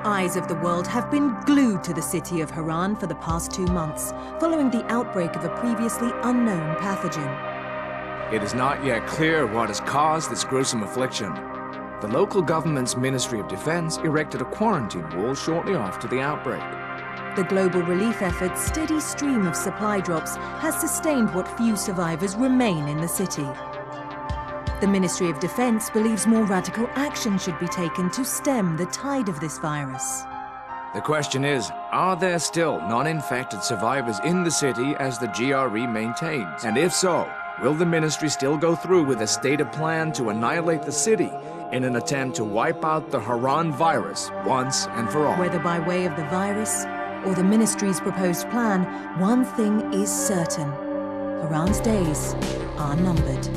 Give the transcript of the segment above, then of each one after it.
Eyes of the world have been glued to the city of Haran for the past 2 months, following the outbreak of a previously unknown pathogen. It is not yet clear what has caused this gruesome affliction. The local government's Ministry of Defense erected a quarantine wall shortly after the outbreak. The global relief effort's steady stream of supply drops has sustained what few survivors remain in the city. The Ministry of Defense believes more radical action should be taken to stem the tide of this virus. The question is, are there still non-infected survivors in the city as the GRE maintains? And if so, will the ministry still go through with a stated plan to annihilate the city in an attempt to wipe out the Haran virus once and for all? Whether by way of the virus or the ministry's proposed plan, one thing is certain: Haran's days are numbered.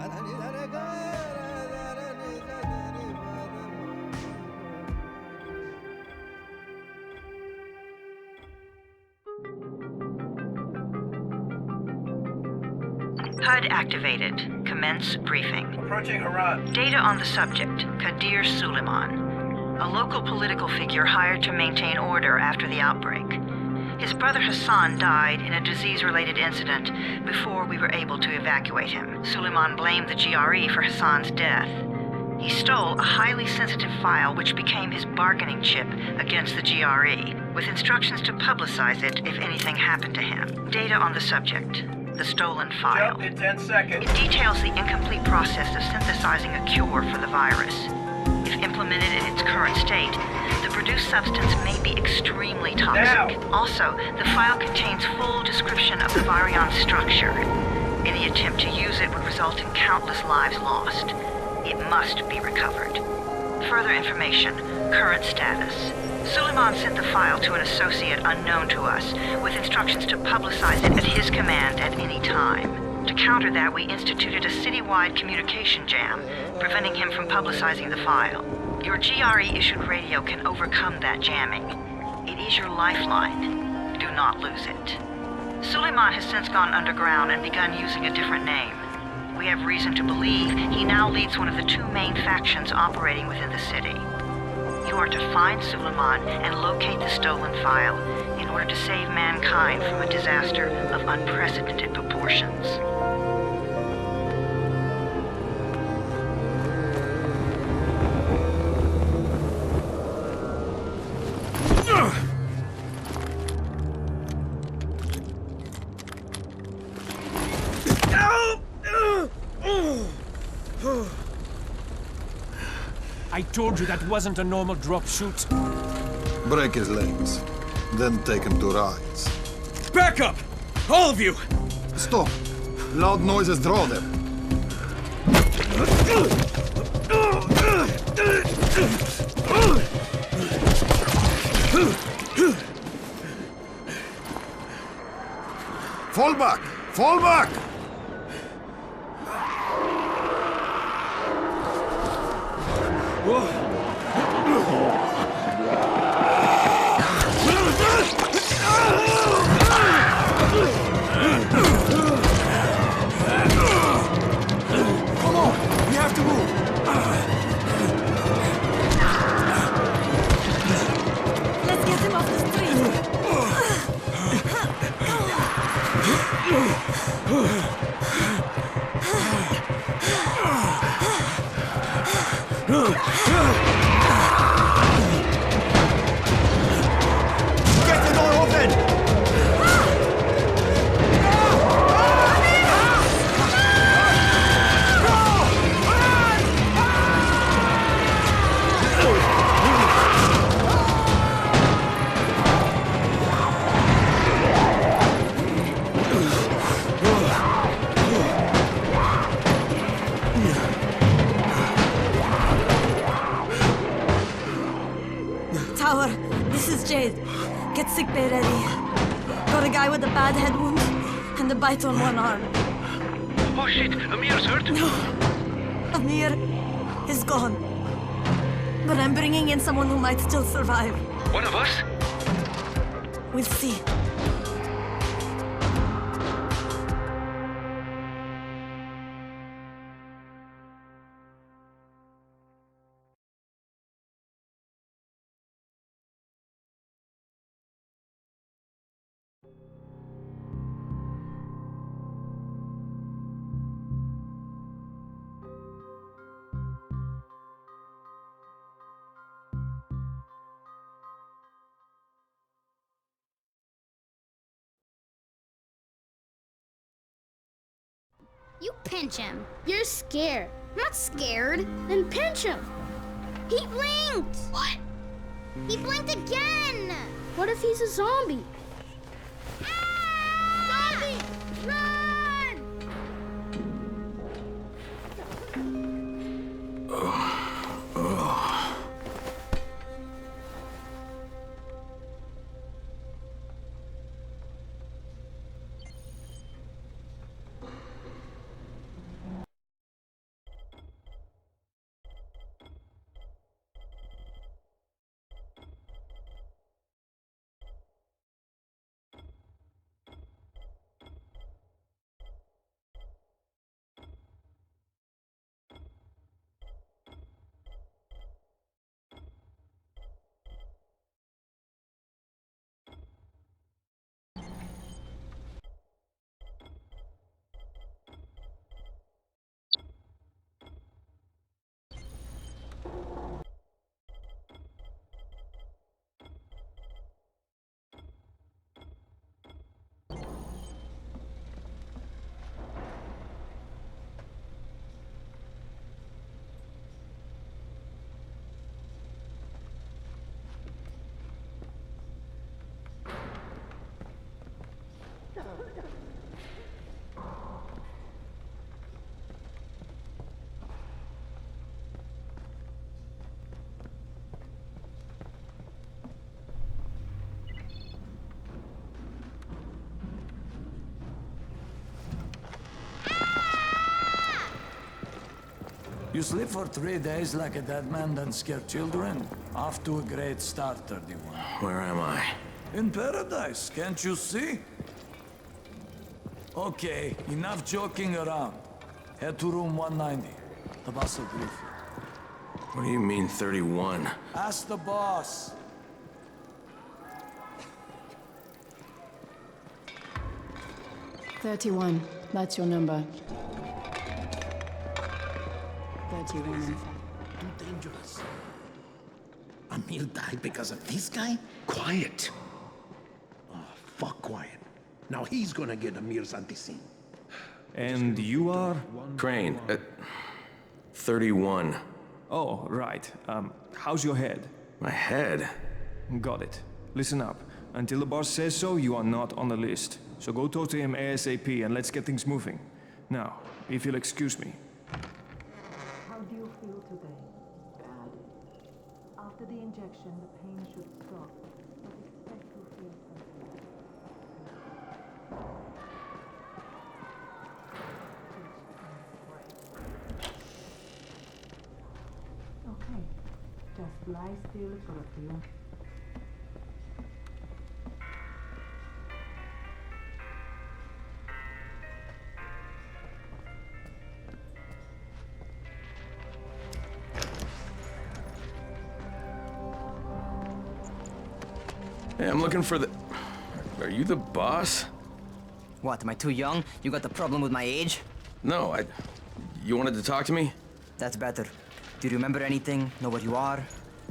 HUD activated. Commence briefing. Approaching Haran. Data on the subject, Kadir Suleiman, a local political figure hired to maintain order after the outbreak. His brother Hassan died in a disease-related incident before we were able to evacuate him. Suleiman blamed the GRE for Hassan's death. He stole a highly sensitive file which became his bargaining chip against the GRE, with instructions to publicize it if anything happened to him. Data on the subject, the stolen file. Jump in 10 seconds. It details the incomplete process of synthesizing a cure for the virus. If implemented in its current state, the produced substance may be extremely toxic. Now. Also, the file contains full description of the virion structure. Any attempt to use it would result in countless lives lost. It must be recovered. Further information, current status. Suleiman sent the file to an associate unknown to us, with instructions to publicize it at his command at any time. To counter that, we instituted a citywide communication jam, preventing him from publicizing the file. Your GRE-issued radio can overcome that jamming. It is your lifeline. Do not lose it. Suleiman has since gone underground and begun using a different name. We have reason to believe he now leads one of the two main factions operating within the city. You are to find Suleiman and locate the stolen file in order to save mankind from a disaster of unprecedented proportions. I told you that wasn't a normal drop shoot. Break his legs, then take him to rides. Back up! All of you! Stop! Loud noises draw them. Fall back! Fall back! Come on! We have to move! Let's get him off the street. Get the door open! Tower, this is Jade. Get sickbay ready. Got a guy with a bad head wound and a bite on one arm. Oh shit, Amir's hurt? No, Amir is gone. But I'm bringing in someone who might still survive. One of us? We'll see. You pinch him. You're scared. I'm not scared. Then pinch him. He blinked! What? He blinked again! What if he's a zombie? Ah! Zombie! Run! You sleep for 3 days like a dead man, then scare children? Off to a great start, 31. Where am I? In paradise, can't you see? Okay, enough joking around. Head to room 190. The boss will brief you. What do you mean, 31? Ask the boss. "31. That's your number. 31, in fact. Too dangerous. Amir died because of this guy? Quiet. Oh, fuck quiet. Now he's gonna get Amir's anti-scene. And you are? Crane, 31. Oh, right. How's your head? My head? Got it. Listen up. Until the boss says so, you are not on the list. So go talk to him ASAP and let's get things moving. Now, if you'll excuse me. How do you feel today? Bad. After the injection, the pain should stop, but expect to feel something. Okay, just lie still for a few. Hey, I'm looking for the... Are you the boss? What, am I too young? You got the problem with my age? No, You wanted to talk to me? That's better. Do you remember anything? Know where you are?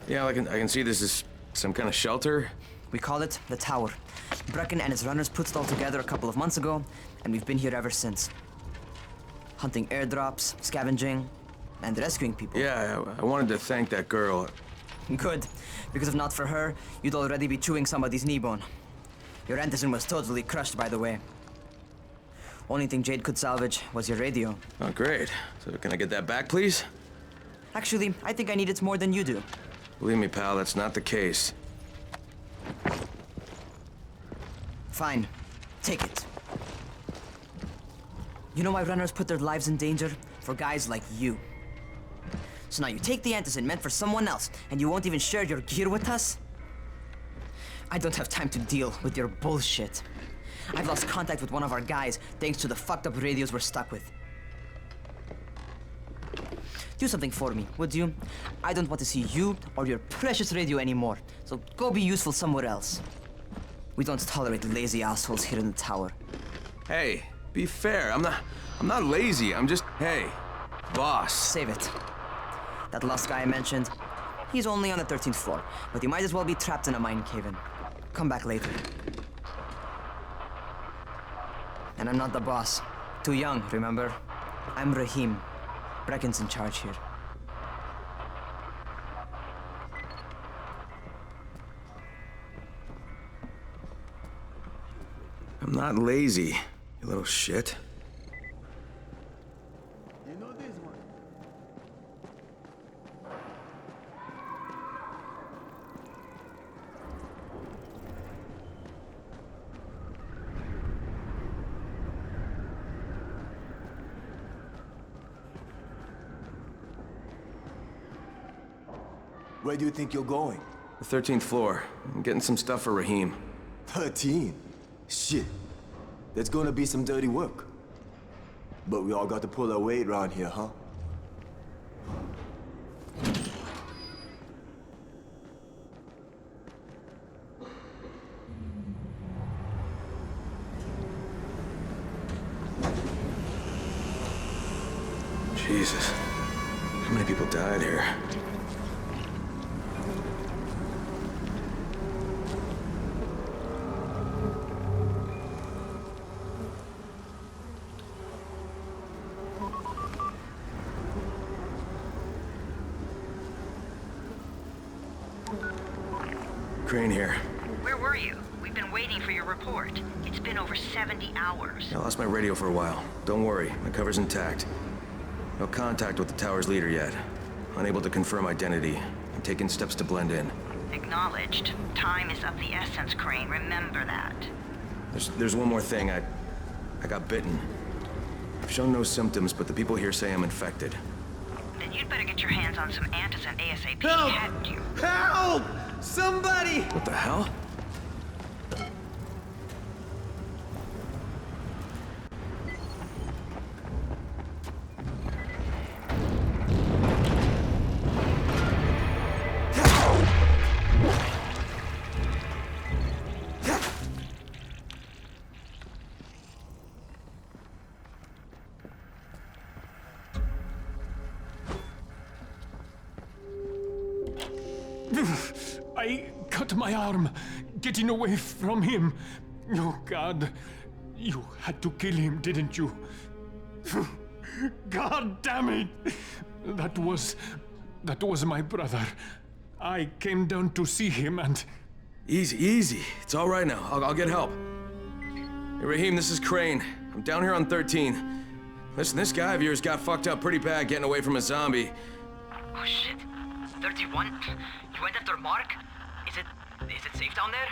Yeah, I can see this is some kind of shelter. We call it the Tower. Brecken and his runners put it all together a couple of months ago, and we've been here ever since. Hunting airdrops, scavenging, and rescuing people. Yeah, I wanted to thank that girl. Good, because if not for her, you'd already be chewing somebody's knee bone. Your antizin was totally crushed, by the way. Only thing Jade could salvage was your radio. Oh, great. So can I get that back, please? Actually, I think I need it more than you do. Believe me, pal, that's not the case. Fine. Take it. You know why runners put their lives in danger? For guys like you. So now you take the antizin meant for someone else, and you won't even share your gear with us? I don't have time to deal with your bullshit. I've lost contact with one of our guys thanks to the fucked up radios we're stuck with. Do something for me, would you? I don't want to see you or your precious radio anymore, so go be useful somewhere else. We don't tolerate lazy assholes here in the tower. Hey, be fair. I'm not lazy. I'm just, hey, boss. Save it. That last guy I mentioned, he's only on the 13th floor, but he might as well be trapped in a mine cave-in. Come back later. And I'm not the boss. Too young, remember? I'm Rahim. Brecken's in charge here. I'm not lazy, you little shit. You know this one. Where do you think you're going? The 13th floor. I'm getting some stuff for Rahim. 13? Shit. That's gonna be some dirty work. But we all got to pull our weight around here, huh? Jesus. How many people died here? Crane here. Where were you? We've been waiting for your report. It's been over 70 hours. I lost my radio for a while. Don't worry, my cover's intact. No contact with the tower's leader yet. Unable to confirm identity. I'm taking steps to blend in. Acknowledged. Time is of the essence, Crane. Remember that. There's one more thing. I got bitten. I've shown no symptoms, but the people here say I'm infected. Then You'd better get your hands on some antizin ASAP, Help! hadn't you? Help! Somebody! What the hell? I cut my arm getting away from him. Oh, God. You had to kill him, didn't you? God damn it! That was my brother. I came down to see him and... Easy, easy. It's all right now. I'll get help. Hey, Raheem, this is Crane. I'm down here on 13. Listen, this guy of yours got fucked up pretty bad getting away from a zombie. Oh, shit. 31? You went after Mark? Is it safe down there?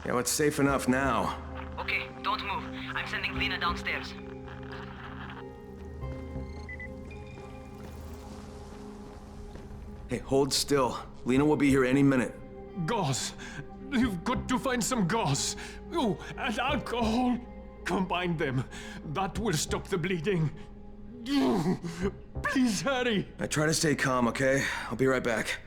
Yeah, well, it's safe enough now. Okay, don't move. I'm sending Lena downstairs. Hey, hold still. Lena will be here any minute. Gauze. You've got to find some gauze. Oh, and alcohol. Combine them. That will stop the bleeding. Please hurry. I try to stay calm, okay? I'll be right back.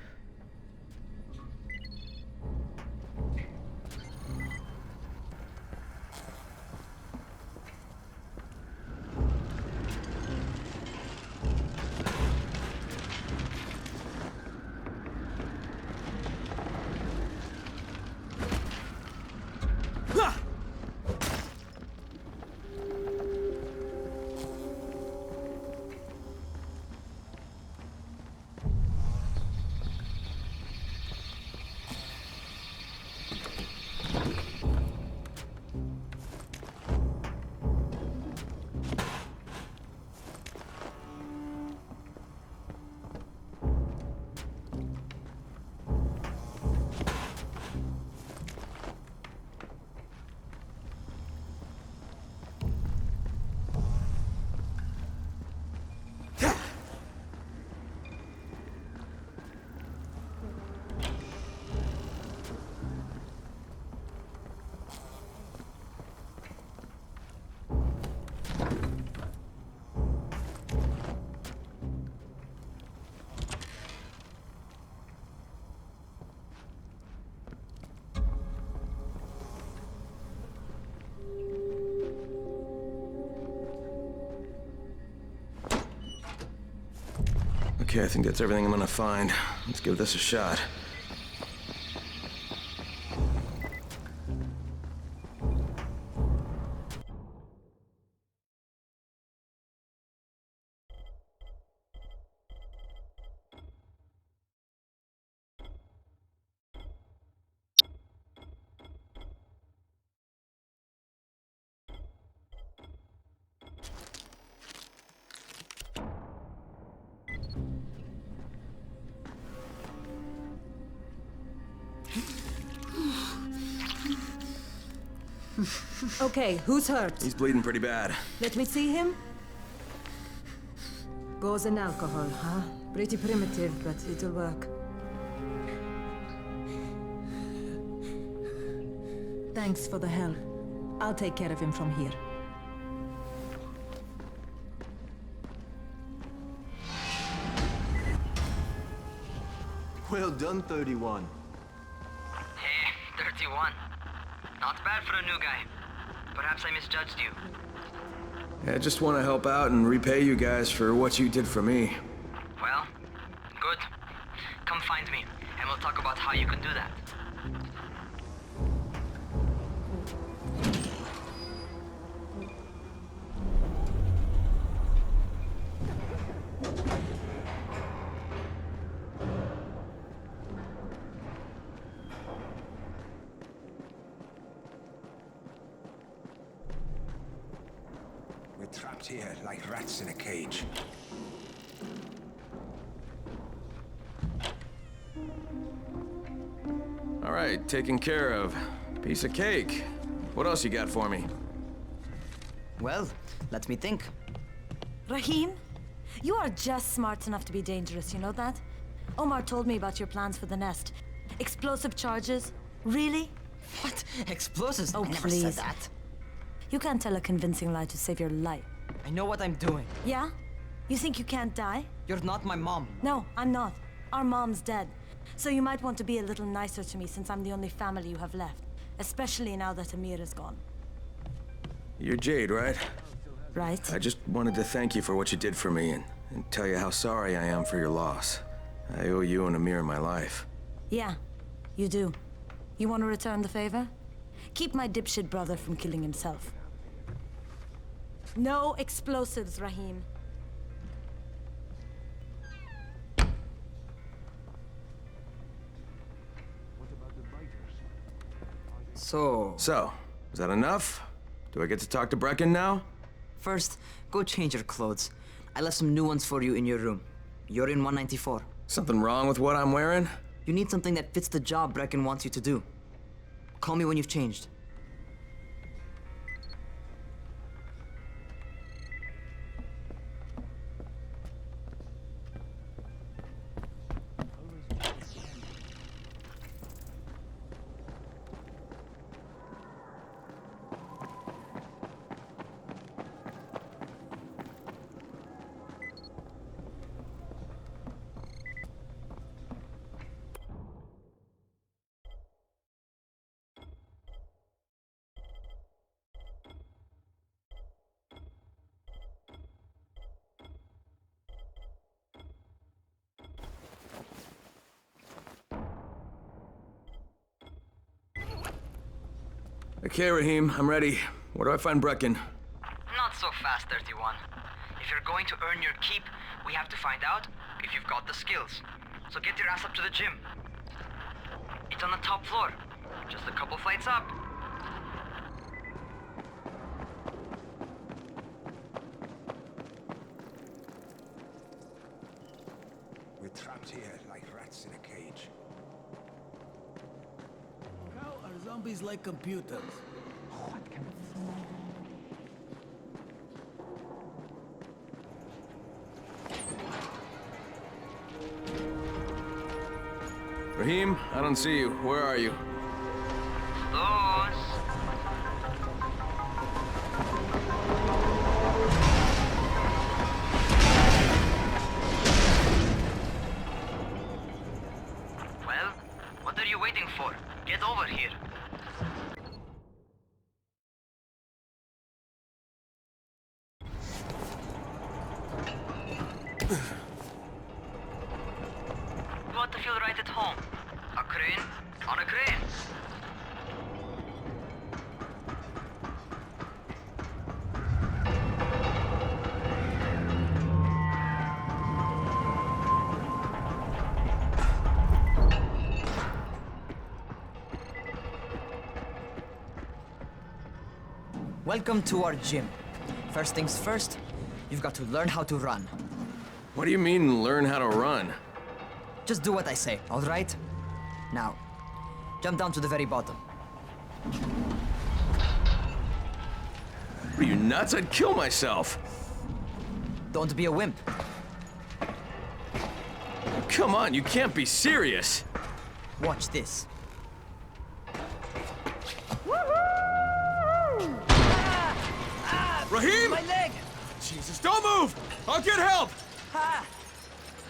Okay, I think that's everything I'm gonna find. Let's give this a shot. Okay, who's hurt? He's bleeding pretty bad. Let me see him. Gauze and alcohol, huh? Pretty primitive, but it'll work. Thanks for the help. I'll take care of him from here. Well done, 31. Hey, 31. Not bad for a new guy. Perhaps I misjudged you. Yeah, I just want to help out and repay you guys for what you did for me. Well, good. Come find me, and we'll talk about how you can do that. We're trapped here like rats in a cage. All right, taken care of. Piece of cake. What else you got for me? Well, let me think. Rahim, You are just smart enough to be dangerous, you know that? Omar told me about your plans for the nest. Explosive charges? Really? What? Explosives? Oh, I never please. said that. You can't tell a convincing lie to save your life. I know what I'm doing. Yeah? You think you can't die? You're not my mom. No, I'm not. Our mom's dead. So you might want to be a little nicer to me since I'm the only family you have left. Especially now that Amir is gone. You're Jade, right? Right. I just wanted to thank you for what you did for me and tell you how sorry I am for your loss. I owe you and Amir my life. Yeah, you do. You want to return the favor? Keep my dipshit brother from killing himself. No explosives, Rahim. So, is that enough? Do I get to talk to Brecken now? first, go change your clothes. I left some new ones for you in your room. You're in 194. Something wrong with what I'm wearing? You need something that fits the job Brecken wants you to do. Call me when you've changed. Okay, Rahim, I'm ready. Where do I find Brecken? Not so fast, 31. If you're going to earn your keep, we have to find out if you've got the skills. So get your ass up to the gym. It's on the top floor. Just a couple flights up. We're trapped here like rats in a cage. How are zombies like computers? Rahim, I don't see you. Where are you? Those. Well, what are you waiting for? Get over here. You want to feel right at home. A crane on a crane. Welcome to our gym. First things first, you've got to learn how to run. What do you mean, learn how to run? Just do what I say, all right? Now, jump down to the very bottom. Are you nuts? I'd kill myself. Don't be a wimp. Come on, you can't be serious. Watch this. Rahim! My leg! Jesus, don't move! I'll get help! Ha!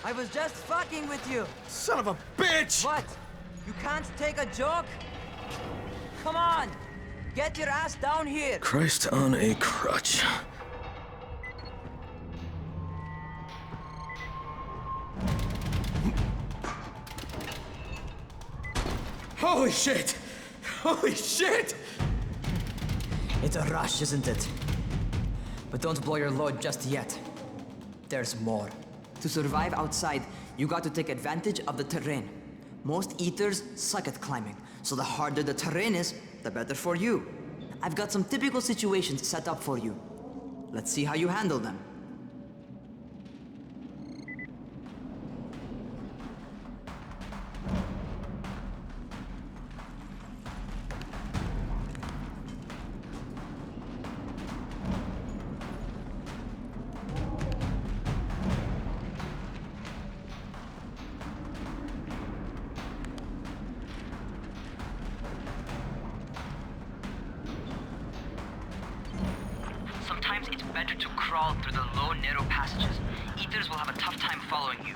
I was just fucking with you. Son of a bitch! What? You can't take a joke? Come on! Get your ass down here! Christ on a crutch. Holy shit! Holy shit! It's a rush, isn't it? But don't blow your load just yet. There's more. To survive outside, you got to take advantage of the terrain. Most eaters suck at climbing, so the harder the terrain is, the better for you. I've got some typical situations set up for you. Let's see how you handle them. crawl through the low, narrow passages. Eaters will have a tough time following you.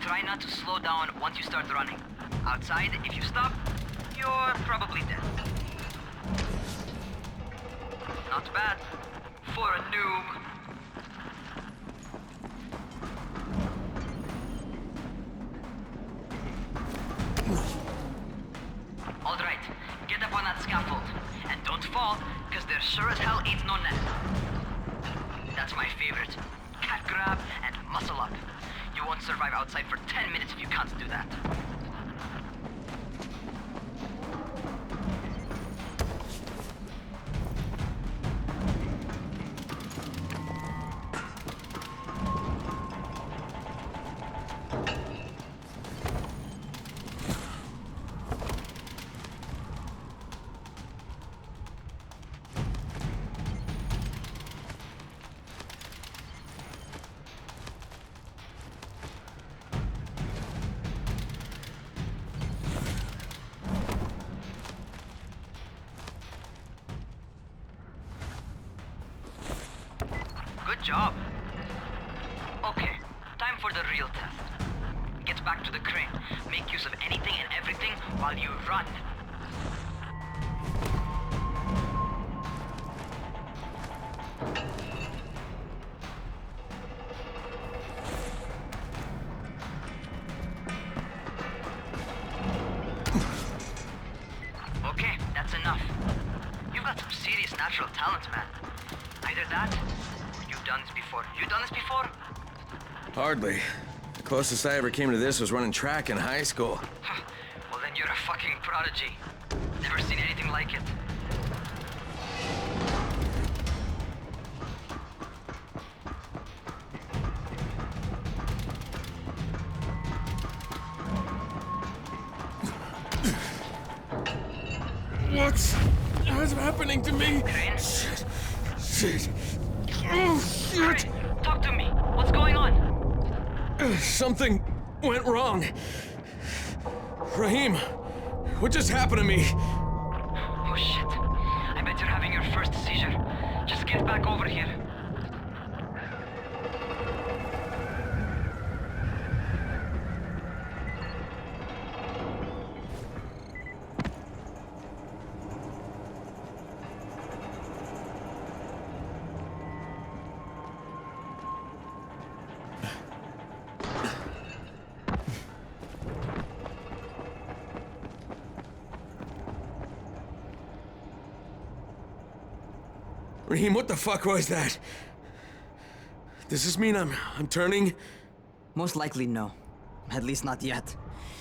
Try not to slow down once you start running. Outside, if you stop, you're probably dead. Not bad for a noob. Alright, get up on that scaffold. And don't fall, because there sure as hell ain't no net. That's my favorite. Cat grab and muscle up. You won't survive outside for 10 minutes if you can't do that. Good job. Okay, time for the real test. Get back to the crane. Make use of anything and everything while you run. Okay, that's enough. You've got some serious natural talent, man. Either that, or you've done this before. You done this before? Hardly. The closest I ever came to this was running track in high school. Well, then you're a fucking prodigy. Never seen anything like it. What's happening to me? Crane? Shit. Oh, shit. Crane, talk to me. What's going on? Something went wrong. Raheem, what just happened to me? Oh shit. I bet you're having your first seizure. Just get back over here. Raheem, what the fuck was that? Does this mean I'm turning? Most likely no. At least not yet.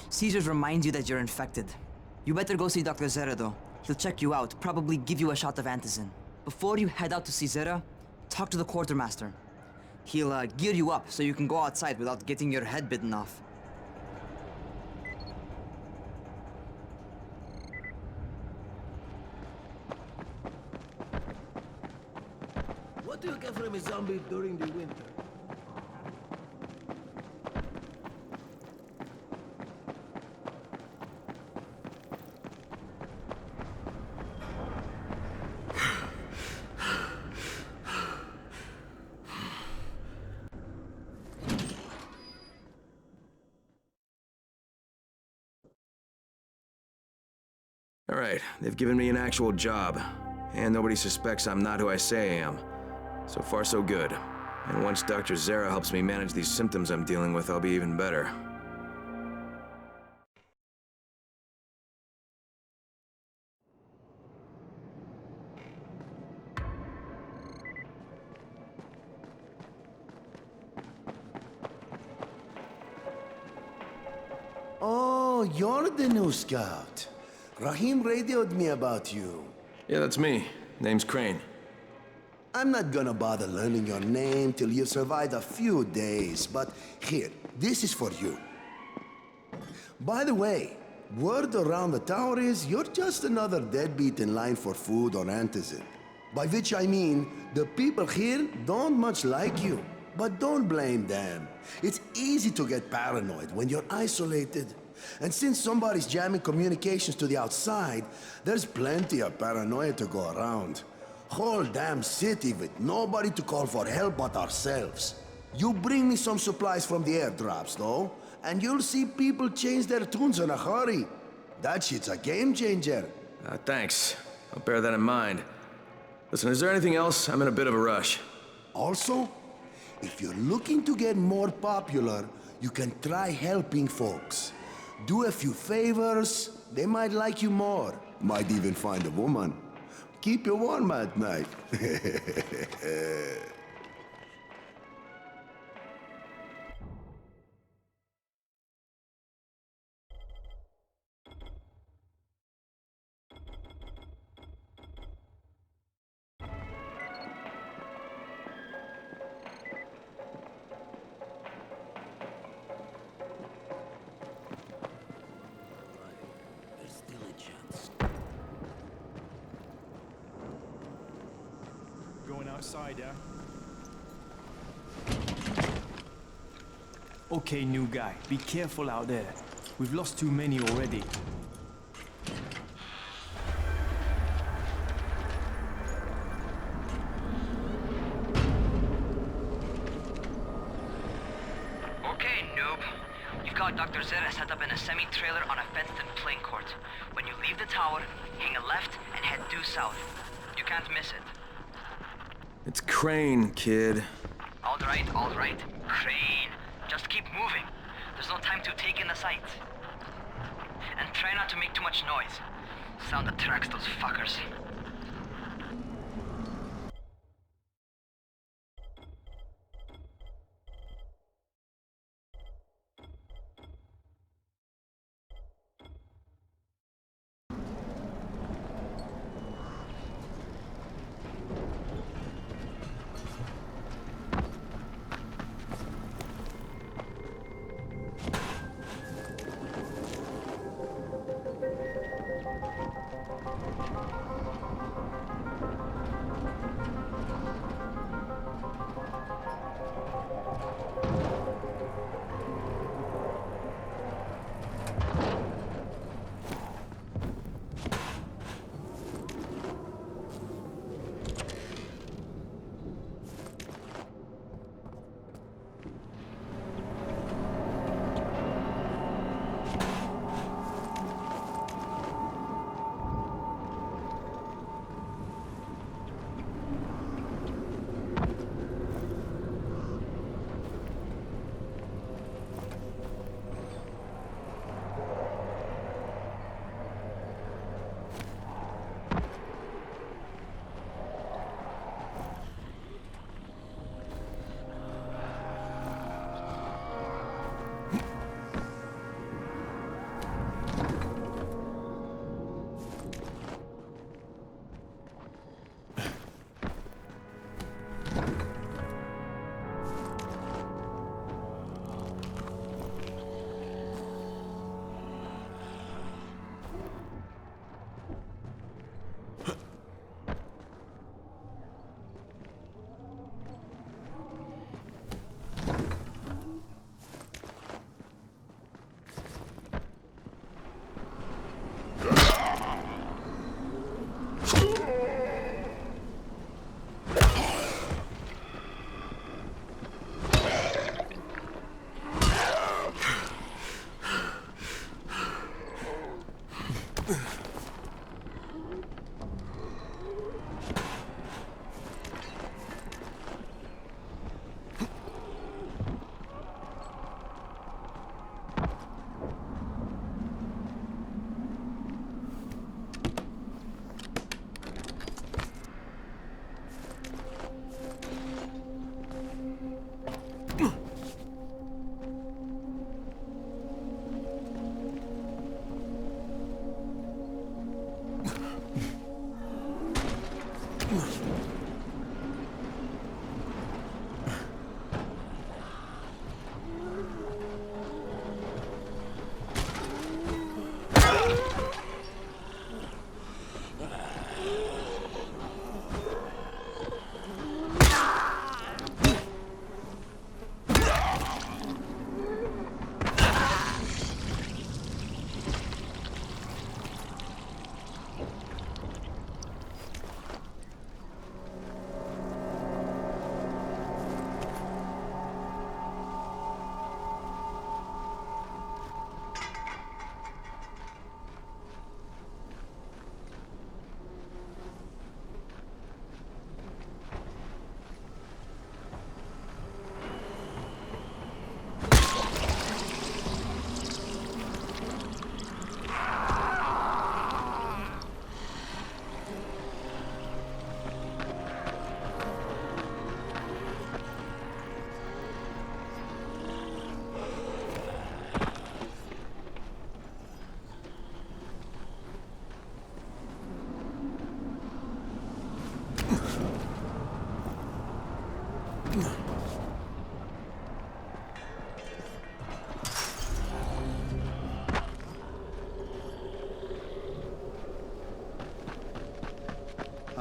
Seizures remind you that you're infected. You better go see Dr. Zera though. He'll check you out, probably give you a shot of antizin. Before you head out to see Zera, talk to the quartermaster. He'll gear you up so you can go outside without getting your head bitten off. What do you get from a zombie during the winter? All right, they've given me an actual job, and nobody suspects I'm not who I say I am. So far, so good. And once Dr. Zera helps me manage these symptoms I'm dealing with, I'll be even better. Oh, you're the new scout. Raheem radioed me about you. Yeah, that's me. Name's Crane. I'm not gonna bother learning your name till you've survived a few days, but here, this is for you. By the way, word around the tower is you're just another deadbeat in line for food or antizin. By which I mean, the people here don't much like you. But don't blame them. It's easy to get paranoid when you're isolated. And since somebody's jamming communications to the outside, there's plenty of paranoia to go around. Whole damn city with nobody to call for help but ourselves. You bring me some supplies from the airdrops, though, and you'll see people change their tunes in a hurry. That shit's a game changer. Thanks. I'll bear that in mind. Listen, is there anything else? I'm in a bit of a rush. Also, if you're looking to get more popular, you can try helping folks. Do a few favors, they might like you more. Might even find a woman. Keep you warm at night. Going outside, yeah? Okay, new guy. Be careful out there. We've lost too many already. Okay, noob. You've got Dr. Zera set up in a semi-trailer on a fenced-in playing court. When you leave the tower, hang a left and head due south. You can't miss it. It's Crane, kid. All right. Crane. Just keep moving. There's no time to take in the sights. And try not to make too much noise. Sound attracts those fuckers.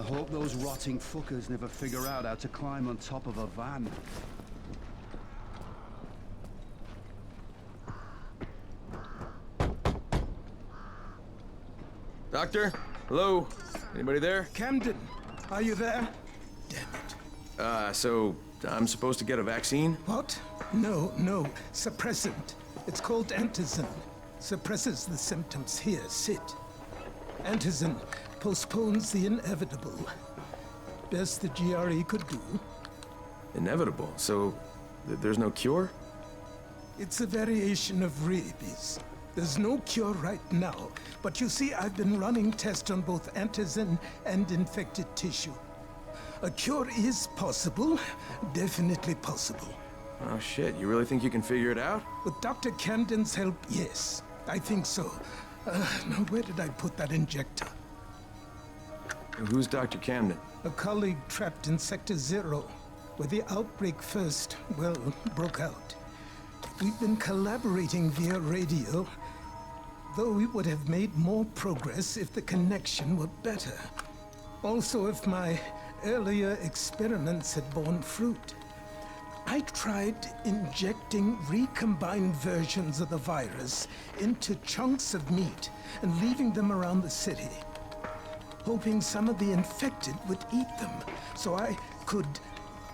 hope those rotting fuckers never figure out how to climb on top of a van. Doctor? Hello? Anybody there? Camden, are you there? So I'm supposed to get a vaccine? What? No. Suppressant. It's called antizin. Suppresses the symptoms. Here, sit. Antizin postpones the inevitable. Best the GRE could do. Inevitable? So there's no cure? It's a variation of rabies. There's no cure right now, but you see, I've been running tests on both antizin and infected tissue. A cure is possible, definitely possible. Oh shit, you really think you can figure it out? With Dr. Camden's help, yes. I think so. Now where did I put that injector? Who's Dr. Camden? A colleague trapped in Sector 0, where the outbreak first, well, broke out. We've been collaborating via radio, though we would have made more progress if the connection were better. Also, if my earlier experiments had borne fruit. I tried injecting recombined versions of the virus into chunks of meat and leaving them around the city, hoping some of the infected would eat them so I could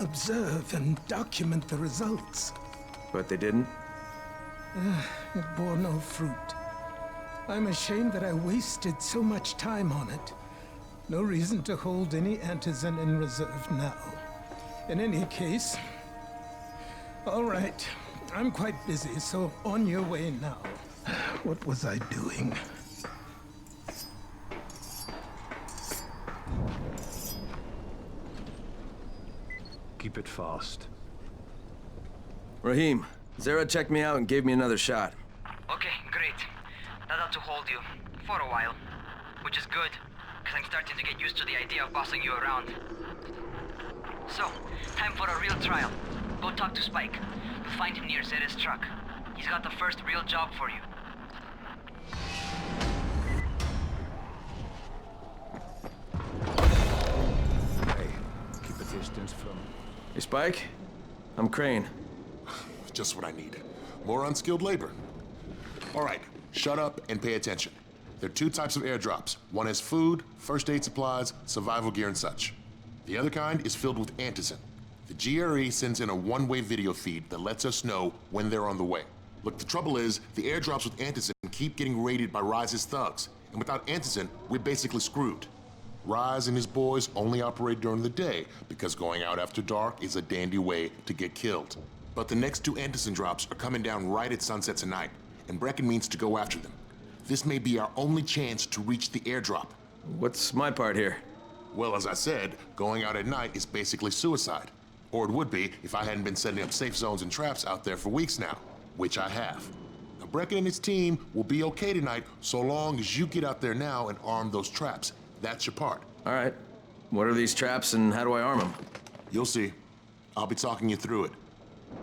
observe and document the results. But they didn't? It bore no fruit. I'm ashamed that I wasted so much time on it. No reason to hold any antizin in reserve now. In any case, all right, I'm quite busy, so on your way now. What was I doing? Keep it fast. Rahim, Zara checked me out and gave me another shot. Okay, great. That ought to hold you. For a while. Which is good, because I'm starting to get used to the idea of bossing you around. So, time for a real trial. Go talk to Spike. You'll find him near Zera's truck. He's got the first real job for you. Hey, keep a distance from... Hey, Spike? I'm Crane. Just what I need. More unskilled labor. All right, shut up and pay attention. There are two types of airdrops. One has food, first aid supplies, survival gear, and such. The other kind is filled with antizin. The GRE sends in a one-way video feed that lets us know when they're on the way. Look, the trouble is, the airdrops with antizin keep getting raided by Rise's thugs, and without antizin, we're basically screwed. Rise and his boys only operate during the day because going out after dark is a dandy way to get killed. But the next two antizin drops are coming down right at sunset tonight, and Brecken means to go after them. This may be our only chance to reach the airdrop. What's my part here? Well, as I said, going out at night is basically suicide. Or it would be if I hadn't been setting up safe zones and traps out there for weeks now, which I have. Now, Brecken and his team will be okay tonight so long as you get out there now and arm those traps. That's your part. All right. What are these traps and how do I arm them? You'll see. I'll be talking you through it.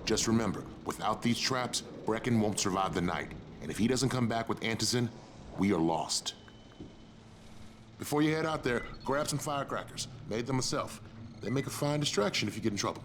Just remember, without these traps, Brecken won't survive the night. And if he doesn't come back with antizin, we are lost. Before you head out there, grab some firecrackers. Made them myself. They make a fine distraction if you get in trouble.